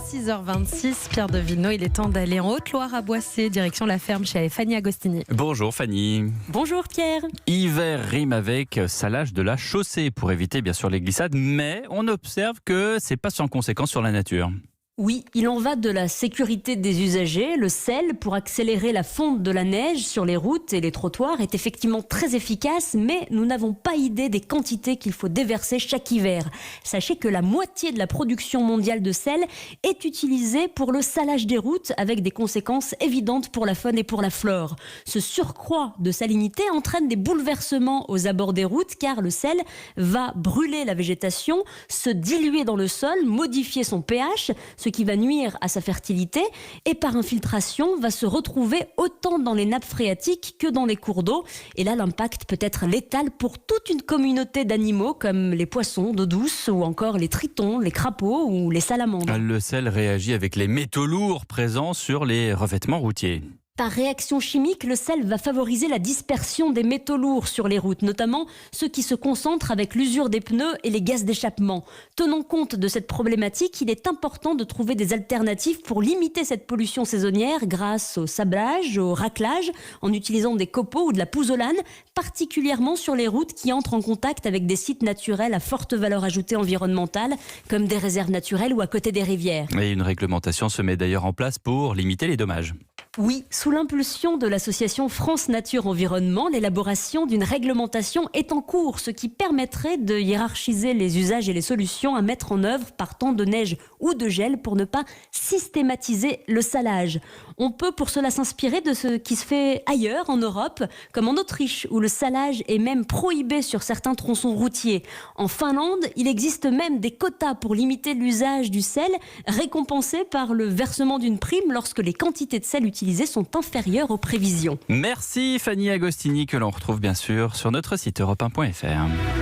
6h26, Pierre Devinot, il est temps d'aller en Haute-Loire à Boissé, direction la ferme chez Fanny Agostini. Bonjour Fanny. Bonjour Pierre. Hiver rime avec salage de la chaussée pour éviter bien sûr les glissades, mais on observe que c'est pas sans conséquence sur la nature. Oui, il en va de la sécurité des usagers. Le sel, pour accélérer la fonte de la neige sur les routes et les trottoirs, est effectivement très efficace, mais nous n'avons pas idée des quantités qu'il faut déverser chaque hiver. Sachez que la moitié de la production mondiale de sel est utilisée pour le salage des routes, avec des conséquences évidentes pour la faune et pour la flore. Ce surcroît de salinité entraîne des bouleversements aux abords des routes, car le sel va brûler la végétation, se diluer dans le sol, modifier son pH, ce qui va nuire à sa fertilité, et par infiltration va se retrouver autant dans les nappes phréatiques que dans les cours d'eau. Et là, l'impact peut être létal pour toute une communauté d'animaux comme les poissons d'eau douce ou encore les tritons, les crapauds ou les salamandres. Le sel réagit avec les métaux lourds présents sur les revêtements routiers. Par réaction chimique, le sel va favoriser la dispersion des métaux lourds sur les routes, notamment ceux qui se concentrent avec l'usure des pneus et les gaz d'échappement. Tenant compte de cette problématique, il est important de trouver des alternatives pour limiter cette pollution saisonnière grâce au sablage, au raclage, en utilisant des copeaux ou de la pouzzolane, particulièrement sur les routes qui entrent en contact avec des sites naturels à forte valeur ajoutée environnementale, comme des réserves naturelles ou à côté des rivières. Et une réglementation se met d'ailleurs en place pour limiter les dommages. Oui, sous l'impulsion de l'association France Nature Environnement, l'élaboration d'une réglementation est en cours, ce qui permettrait de hiérarchiser les usages et les solutions à mettre en œuvre par temps de neige ou de gel pour ne pas systématiser le salage. On peut pour cela s'inspirer de ce qui se fait ailleurs en Europe, comme en Autriche, où le salage est même prohibé sur certains tronçons routiers. En Finlande, il existe même des quotas pour limiter l'usage du sel, récompensés par le versement d'une prime lorsque les quantités de sel utilisées sont inférieures aux prévisions. Merci Fanny Agostini, que l'on retrouve bien sûr sur notre site europe1.fr.